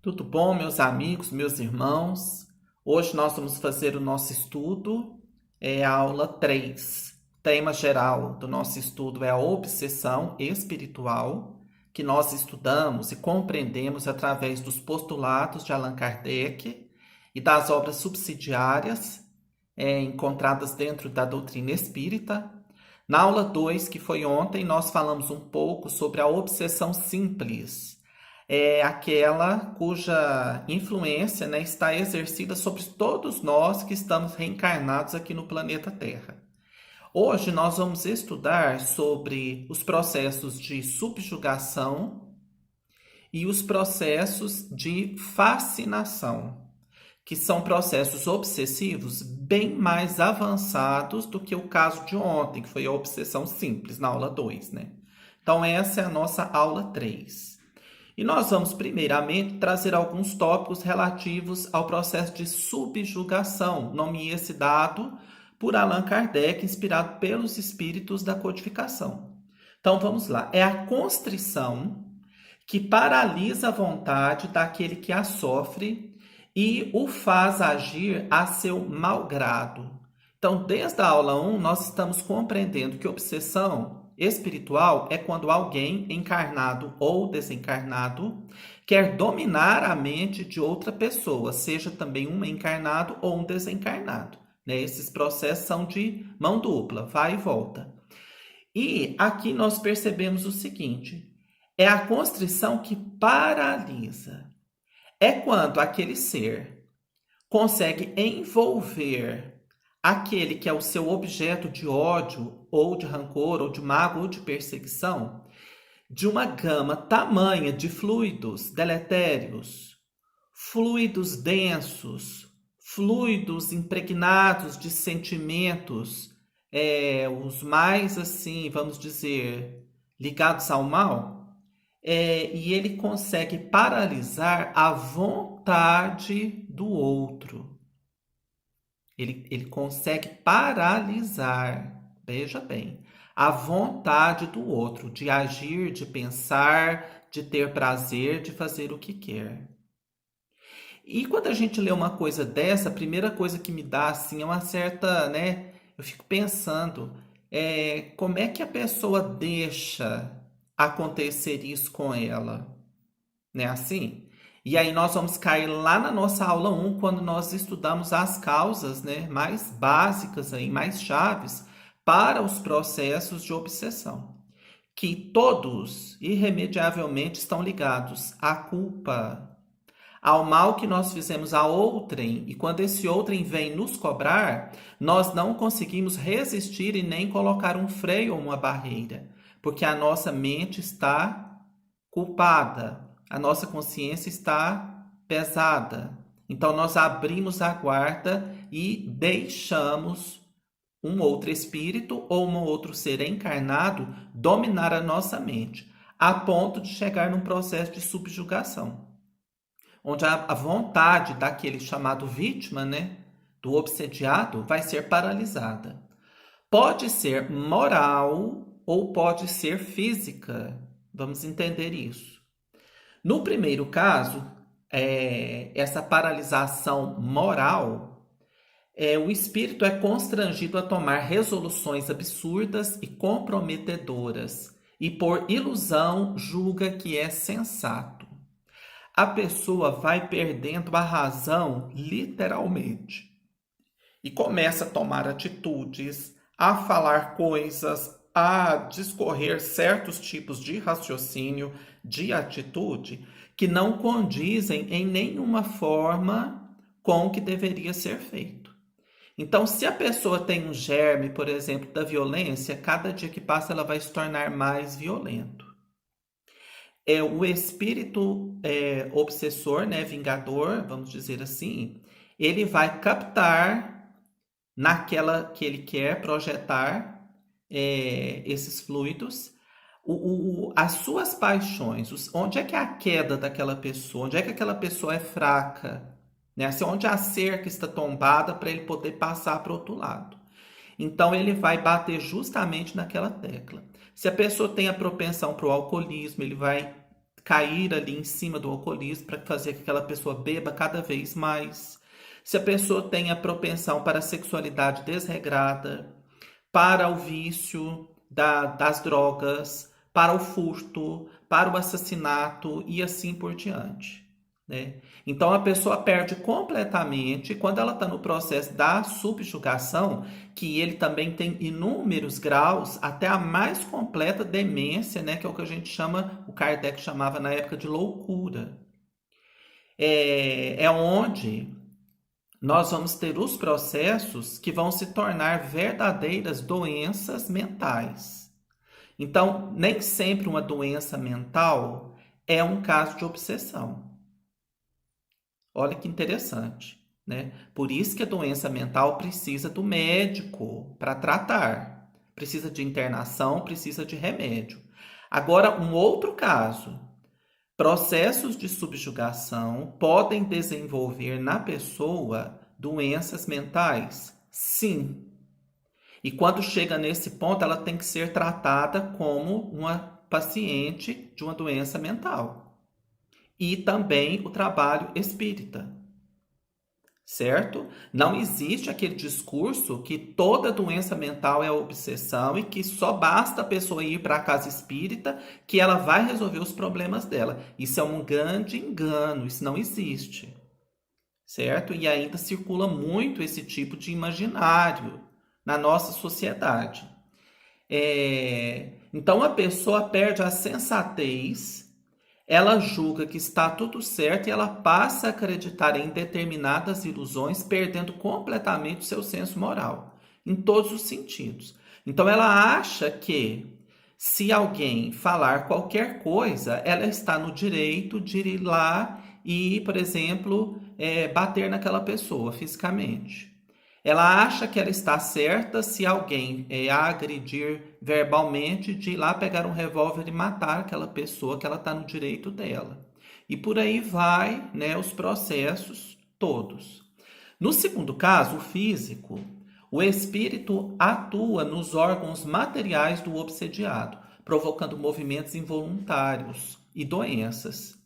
Tudo bom, meus amigos, meus irmãos? Hoje nós vamos fazer o nosso estudo, a aula 3. Tema geral do nosso estudo é a obsessão espiritual, que nós estudamos e compreendemos através dos postulados de Allan Kardec e das obras subsidiárias encontradas dentro da doutrina espírita. Na aula 2, que foi ontem, nós falamos um pouco sobre a obsessão simples, é aquela cuja influência, né, está exercida sobre todos nós que estamos reencarnados aqui no planeta Terra. Hoje nós vamos estudar sobre os processos de subjugação e os processos de fascinação, que são processos obsessivos bem mais avançados do que o caso de ontem, que foi a obsessão simples, na aula 2, né? Então essa é a nossa aula 3. E nós vamos, primeiramente, trazer alguns tópicos relativos ao processo de subjugação, nome esse dado por Allan Kardec, inspirado pelos espíritos da codificação. Então, vamos lá. É a constrição que paralisa a vontade daquele que a sofre e o faz agir a seu malgrado. Então, desde a aula 1, nós estamos compreendendo que obsessão espiritual é quando alguém, encarnado ou desencarnado, quer dominar a mente de outra pessoa, seja também um encarnado ou um desencarnado. Né? Esses processos são de mão dupla, vai e volta. E aqui nós percebemos o seguinte: é a constrição que paralisa. É quando aquele ser consegue envolver aquele que é o seu objeto de ódio, ou de rancor, ou de mágoa, ou de perseguição, de uma gama tamanha de fluidos deletérios, fluidos densos, fluidos impregnados de sentimentos, os mais assim, vamos dizer, ligados ao mal, e ele consegue paralisar a vontade do outro. Ele consegue paralisar, veja bem, a vontade do outro de agir, de pensar, de ter prazer, de fazer o que quer. E quando a gente lê uma coisa dessa, a primeira coisa que me dá assim é uma certa, né? Eu fico pensando, como é que a pessoa deixa acontecer isso com ela, né? Assim. E aí nós vamos cair lá na nossa aula 1, quando nós estudamos as causas, né, mais básicas, aí, mais chaves para os processos de obsessão, que todos, irremediavelmente, estão ligados à culpa, ao mal que nós fizemos a outrem, e quando esse outrem vem nos cobrar, nós não conseguimos resistir e nem colocar um freio ou uma barreira, porque a nossa mente está culpada. A nossa consciência está pesada. Então, nós abrimos a guarda e deixamos um outro espírito ou um outro ser encarnado dominar a nossa mente, a ponto de chegar num processo de subjugação, onde a vontade daquele chamado vítima, né, do obsediado, vai ser paralisada. Pode ser moral ou pode ser física. Vamos entender isso. No primeiro caso, essa paralisação moral, o espírito é constrangido a tomar resoluções absurdas e comprometedoras, e por ilusão julga que é sensato. A pessoa vai perdendo a razão, literalmente, e começa a tomar atitudes, a falar coisas, a discorrer certos tipos de raciocínio, de atitude, que não condizem em nenhuma forma com o que deveria ser feito. Então, se a pessoa tem um germe, por exemplo, da violência, cada dia que passa ela vai se tornar mais violento. O espírito obsessor, né, vingador, vamos dizer assim, ele vai captar naquela que ele quer projetar esses fluidos, as suas paixões, onde é que é a queda daquela pessoa, onde é que aquela pessoa é fraca, né? Assim, onde a cerca está tombada para ele poder passar para o outro lado. Então ele vai bater justamente naquela tecla. Se a pessoa tem a propensão para o alcoolismo, ele vai cair ali em cima do alcoolismo para fazer que aquela pessoa beba cada vez mais. Se a pessoa tem a propensão para a sexualidade desregrada, para o vício das drogas, para o furto, para o assassinato e assim por diante, né? Então a pessoa perde completamente quando ela está no processo da subjugação, que ele também tem inúmeros graus, até a mais completa demência, né? Que é o que a gente chama, o Kardec chamava na época de loucura. É onde nós vamos ter os processos que vão se tornar verdadeiras doenças mentais. Então, nem sempre uma doença mental é um caso de obsessão. Olha que interessante, né? Por isso que a doença mental precisa do médico para tratar. Precisa de internação, precisa de remédio. Agora, um outro caso. Processos de subjugação podem desenvolver na pessoa doenças mentais? Sim. E quando chega nesse ponto, ela tem que ser tratada como uma paciente de uma doença mental. E também o trabalho espírita, certo? Não existe aquele discurso que toda doença mental é obsessão e que só basta a pessoa ir para a casa espírita que ela vai resolver os problemas dela. Isso é um grande engano, isso não existe, certo? E ainda circula muito esse tipo de imaginário na nossa sociedade. Então a pessoa perde a sensatez, ela julga que está tudo certo e ela passa a acreditar em determinadas ilusões, perdendo completamente o seu senso moral, em todos os sentidos. Então ela acha que se alguém falar qualquer coisa, ela está no direito de ir lá e, por exemplo, bater naquela pessoa fisicamente. Ela acha que ela está certa se alguém a agredir verbalmente, de ir lá pegar um revólver e matar aquela pessoa, que ela está no direito dela. E por aí vai, né, os processos todos. No segundo caso, o físico, o espírito atua nos órgãos materiais do obsediado, provocando movimentos involuntários e doenças.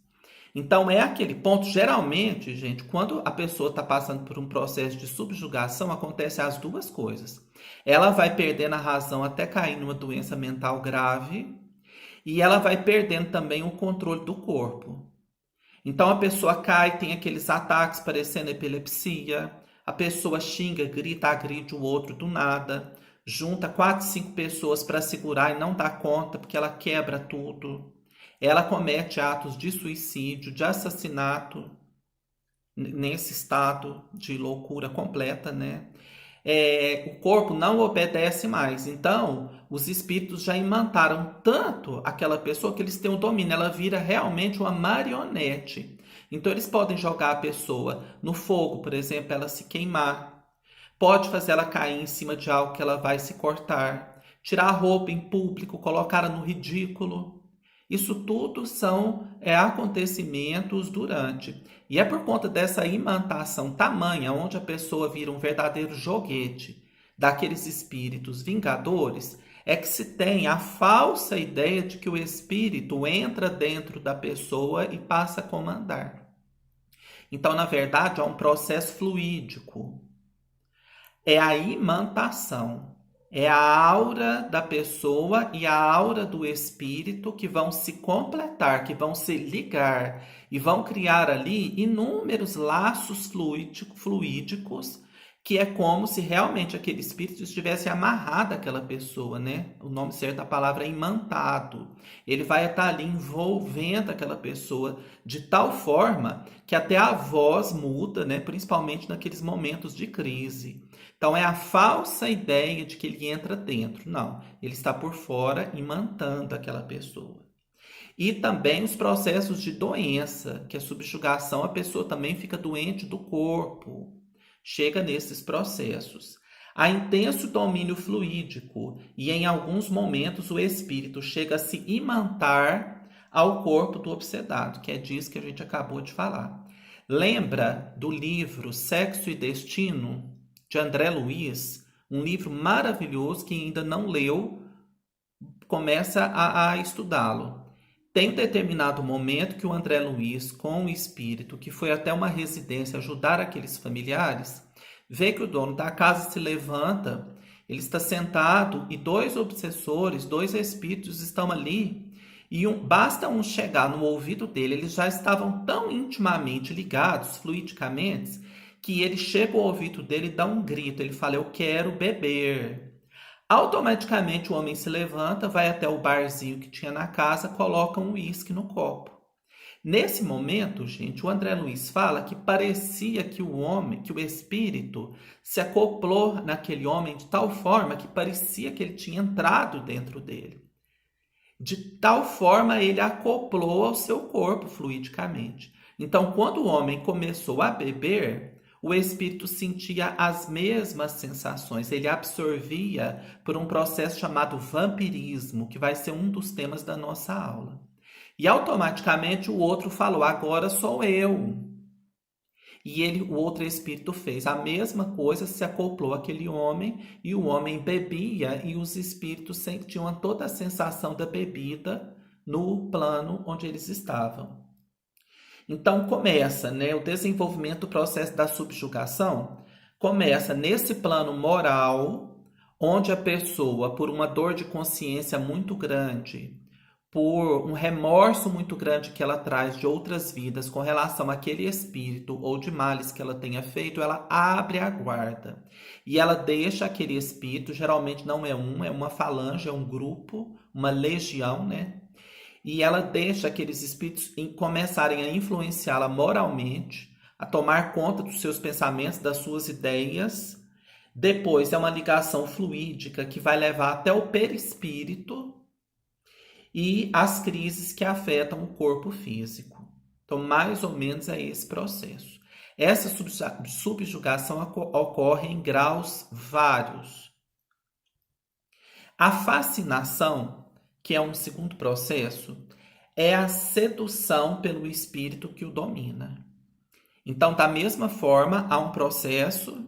Então é aquele ponto, geralmente, gente, quando a pessoa está passando por um processo de subjugação, acontece as duas coisas. Ela vai perdendo a razão até cair numa doença mental grave e ela vai perdendo também o controle do corpo. Então a pessoa cai, tem aqueles ataques parecendo epilepsia, a pessoa xinga, grita, agride o outro do nada, junta 4, 5 pessoas para segurar e não dá conta porque ela quebra tudo. Ela comete atos de suicídio, de assassinato, nesse estado de loucura completa, né? O corpo não obedece mais. Então, os espíritos já imantaram tanto aquela pessoa que eles têm o domínio. Ela vira realmente uma marionete. Então, eles podem jogar a pessoa no fogo, por exemplo, ela se queimar. Pode fazer ela cair em cima de algo que ela vai se cortar. Tirar a roupa em público, colocar ela no ridículo. Isso tudo são acontecimentos durante. E é por conta dessa imantação tamanha, onde a pessoa vira um verdadeiro joguete daqueles espíritos vingadores, é que se tem a falsa ideia de que o espírito entra dentro da pessoa e passa a comandar. Então, na verdade, é um processo fluídico. É a imantação. É a aura da pessoa e a aura do espírito que vão se completar, que vão se ligar e vão criar ali inúmeros laços fluídicos, que é como se realmente aquele espírito estivesse amarrado àquela pessoa, né? O nome certo da palavra é imantado. Ele vai estar ali envolvendo aquela pessoa de tal forma que até a voz muda, né? Principalmente naqueles momentos de crise. Então é a falsa ideia de que ele entra dentro. Não, ele está por fora imantando aquela pessoa. E também os processos de doença, que a subjugação, a pessoa também fica doente do corpo. Chega nesses processos. Há intenso domínio fluídico e em alguns momentos o espírito chega a se imantar ao corpo do obsedado, que é disso que a gente acabou de falar. Lembra do livro Sexo e Destino, de André Luiz? Um livro maravilhoso que ainda não leu, começa a estudá-lo. Tem um determinado momento que o André Luiz, com o espírito, que foi até uma residência ajudar aqueles familiares, vê que o dono da casa se levanta, ele está sentado e dois obsessores, dois espíritos estão ali. E basta um chegar no ouvido dele, eles já estavam tão intimamente ligados, fluidicamente, que ele chega ao ouvido dele e dá um grito. Ele fala: "Eu quero beber." Automaticamente o homem se levanta, vai até o barzinho que tinha na casa, coloca um uísque no copo. Nesse momento, gente, o André Luiz fala que parecia que o homem, que o espírito se acoplou naquele homem de tal forma que parecia que ele tinha entrado dentro dele. De tal forma ele acoplou ao seu corpo fluidicamente. Então, quando o homem começou a beber, o espírito sentia as mesmas sensações, ele absorvia por um processo chamado vampirismo, que vai ser um dos temas da nossa aula. E automaticamente o outro falou: "Agora sou eu." E o outro espírito fez a mesma coisa, se acoplou àquele homem, e o homem bebia, e os espíritos sentiam toda a sensação da bebida no plano onde eles estavam. Então começa, né, o desenvolvimento do processo da subjugação, começa nesse plano moral, onde a pessoa, por uma dor de consciência muito grande, por um remorso muito grande que ela traz de outras vidas com relação àquele espírito ou de males que ela tenha feito, ela abre a guarda. E ela deixa aquele espírito, geralmente não é um, é uma falange, é um grupo, uma legião, né? E ela deixa aqueles espíritos começarem a influenciá-la moralmente, a tomar conta dos seus pensamentos, das suas ideias. Depois é uma ligação fluídica que vai levar até o perispírito e as crises que afetam o corpo físico. Então, mais ou menos é esse processo. Essa subjugação ocorre em graus vários. A fascinação, que é um segundo processo, é a sedução pelo espírito que o domina. Então, da mesma forma, há um processo,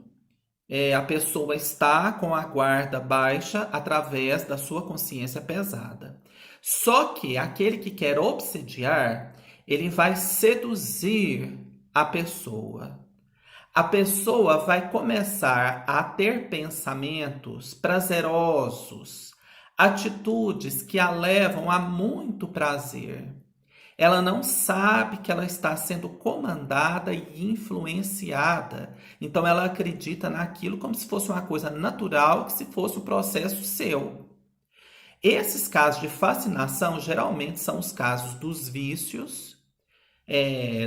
a pessoa está com a guarda baixa através da sua consciência pesada. Só que aquele que quer obsediar, ele vai seduzir a pessoa. A pessoa vai começar a ter pensamentos prazerosos, atitudes que a levam a muito prazer. Ela não sabe que ela está sendo comandada e influenciada. Então ela acredita naquilo como se fosse uma coisa natural, que se fosse um processo seu. Esses casos de fascinação geralmente são os casos dos vícios,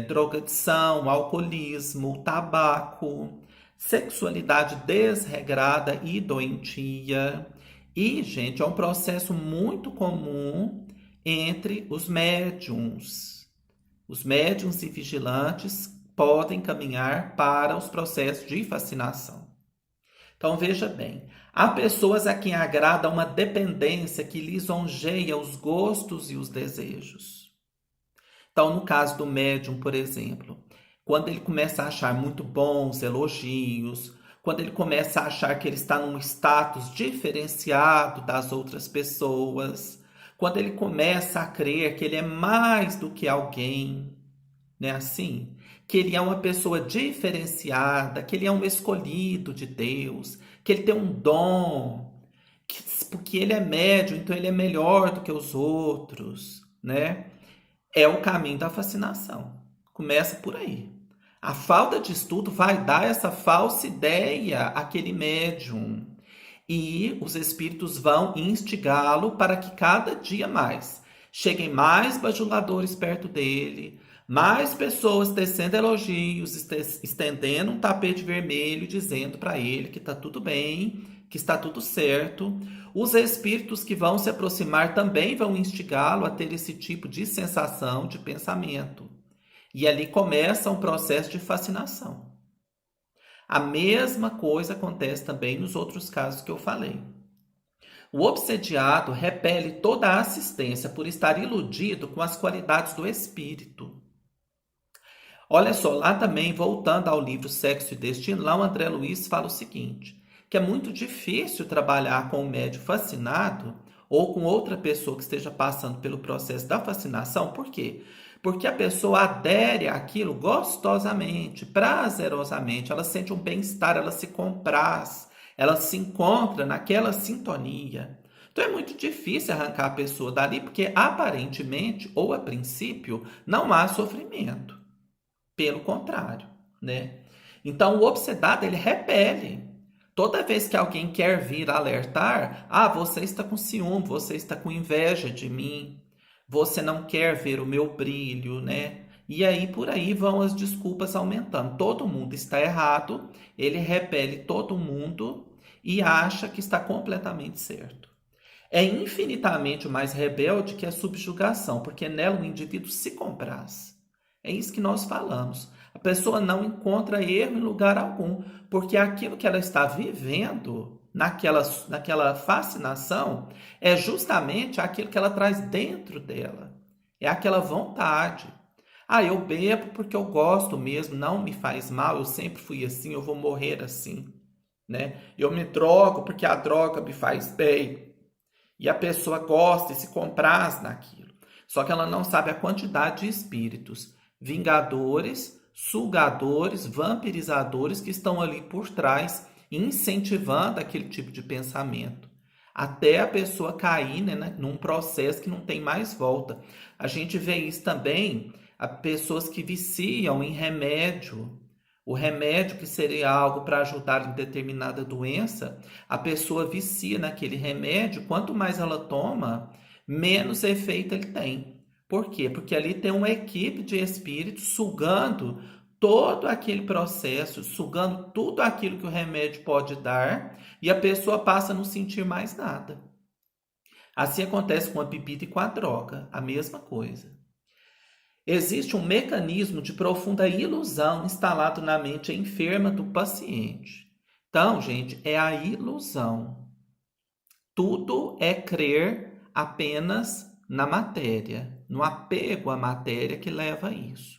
drogadição, alcoolismo, tabaco, sexualidade desregrada e doentia. E, gente, é um processo muito comum entre os médiums. Os médiums e vigilantes podem caminhar para os processos de fascinação. Então, veja bem, há pessoas a quem agrada uma dependência que lisonjeia os gostos e os desejos. Então, no caso do médium, por exemplo, quando ele começa a achar muito bons elogios, quando ele começa a achar que ele está num status diferenciado das outras pessoas, quando ele começa a crer que ele é mais do que alguém, né, assim? Que ele é uma pessoa diferenciada, que ele é um escolhido de Deus, que ele tem um dom, porque ele é médium, então ele é melhor do que os outros, né? É o caminho da fascinação. Começa por aí. A falta de estudo vai dar essa falsa ideia àquele médium. E os espíritos vão instigá-lo para que cada dia mais cheguem mais bajuladores perto dele, mais pessoas tecendo elogios, estendendo um tapete vermelho, dizendo para ele que está tudo bem, que está tudo certo. Os espíritos que vão se aproximar também vão instigá-lo a ter esse tipo de sensação, de pensamento. E ali começa um processo de fascinação. A mesma coisa acontece também nos outros casos que eu falei. O obsediado repele toda a assistência por estar iludido com as qualidades do espírito. Olha só, lá também, voltando ao livro Sexo e Destino, lá o André Luiz fala o seguinte, que é muito difícil trabalhar com o médium fascinado ou com outra pessoa que esteja passando pelo processo da fascinação. Por quê? Porque a pessoa adere àquilo gostosamente, prazerosamente, ela sente um bem-estar, ela se compraz, ela se encontra naquela sintonia. Então é muito difícil arrancar a pessoa dali, porque aparentemente, ou a princípio, não há sofrimento. Pelo contrário, né? Então o obsedado, ele repele. Toda vez que alguém quer vir alertar, você está com ciúme, você está com inveja de mim, você não quer ver o meu brilho, né? E aí por aí vão as desculpas aumentando. Todo mundo está errado, ele repele todo mundo e acha que está completamente certo. É infinitamente mais rebelde que a subjugação, porque nela o indivíduo se compraz. É isso que nós falamos. A pessoa não encontra erro em lugar algum, porque aquilo que ela está vivendo naquela fascinação é justamente aquilo que ela traz dentro dela. É aquela vontade. Eu bebo porque eu gosto mesmo, não me faz mal, eu sempre fui assim, eu vou morrer assim, né? Eu me drogo porque a droga me faz bem. E a pessoa gosta e se compraz naquilo. Só que ela não sabe a quantidade de espíritos vingadores, sugadores, vampirizadores que estão ali por trás, incentivando aquele tipo de pensamento. Até a pessoa cair, né, num processo que não tem mais volta. A gente vê isso também, a pessoas que viciam em remédio. O remédio que seria algo para ajudar em determinada doença, a pessoa vicia naquele remédio, quanto mais ela toma, menos efeito ele tem. Por quê? Porque ali tem uma equipe de espíritos sugando todo aquele processo, sugando tudo aquilo que o remédio pode dar, e a pessoa passa a não sentir mais nada. Assim acontece com a bebida e com a droga, a mesma coisa. Existe um mecanismo de profunda ilusão instalado na mente enferma do paciente. Então, gente, é a ilusão. Tudo é crer apenas na matéria, no apego à matéria que leva a isso.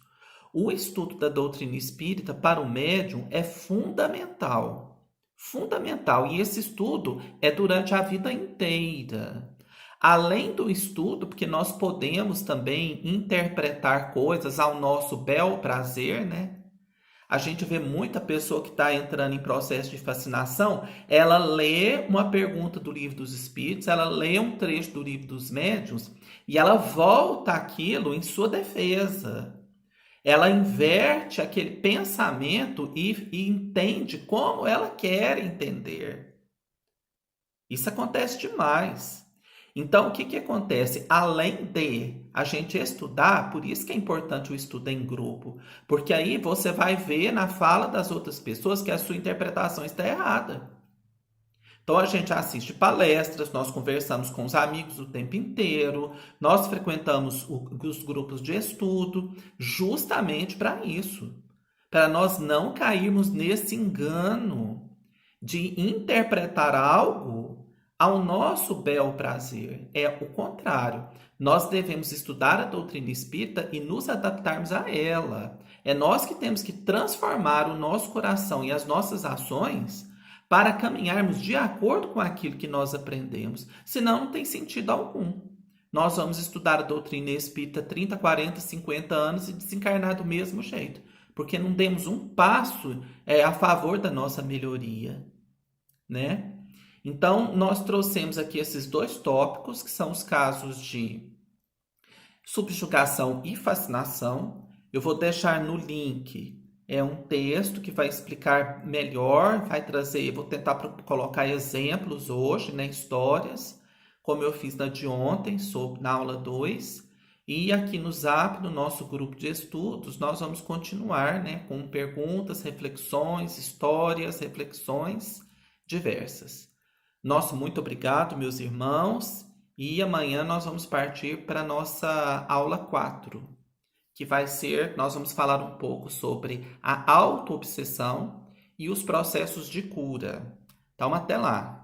O estudo da doutrina espírita para o médium é fundamental. Fundamental. E esse estudo é durante a vida inteira. Além do estudo, porque nós podemos também interpretar coisas ao nosso bel prazer, né? A gente vê muita pessoa que está entrando em processo de fascinação, ela lê uma pergunta do Livro dos Espíritos, ela lê um trecho do Livro dos Médiuns e ela volta aquilo em sua defesa. Ela inverte aquele pensamento e entende como ela quer entender. Isso acontece demais. Então, o que acontece? Além de a gente estudar, por isso que é importante o estudo em grupo, porque aí você vai ver na fala das outras pessoas que a sua interpretação está errada. Então, a gente assiste palestras, nós conversamos com os amigos o tempo inteiro, nós frequentamos os grupos de estudo, justamente para isso, para nós não cairmos nesse engano de interpretar algo ao nosso bel prazer. É o contrário. Nós devemos estudar a doutrina espírita e nos adaptarmos a ela. É nós que temos que transformar o nosso coração e as nossas ações para caminharmos de acordo com aquilo que nós aprendemos. Senão não tem sentido algum. Nós vamos estudar a doutrina espírita 30, 40, 50 anos e desencarnar do mesmo jeito. Porque não demos um passo a favor da nossa melhoria, né? Então, nós trouxemos aqui esses dois tópicos, que são os casos de subjugação e fascinação. Eu vou deixar no link um texto que vai explicar melhor, vai trazer, vou tentar colocar exemplos hoje, né, histórias, como eu fiz na de ontem, na aula 2. E aqui no Zap, no nosso grupo de estudos, nós vamos continuar, né, com perguntas, reflexões, histórias, reflexões diversas. Nosso muito obrigado, meus irmãos, e amanhã nós vamos partir para a nossa aula 4, que vai ser, nós vamos falar um pouco sobre a autoobsessão e os processos de cura. Então, até lá!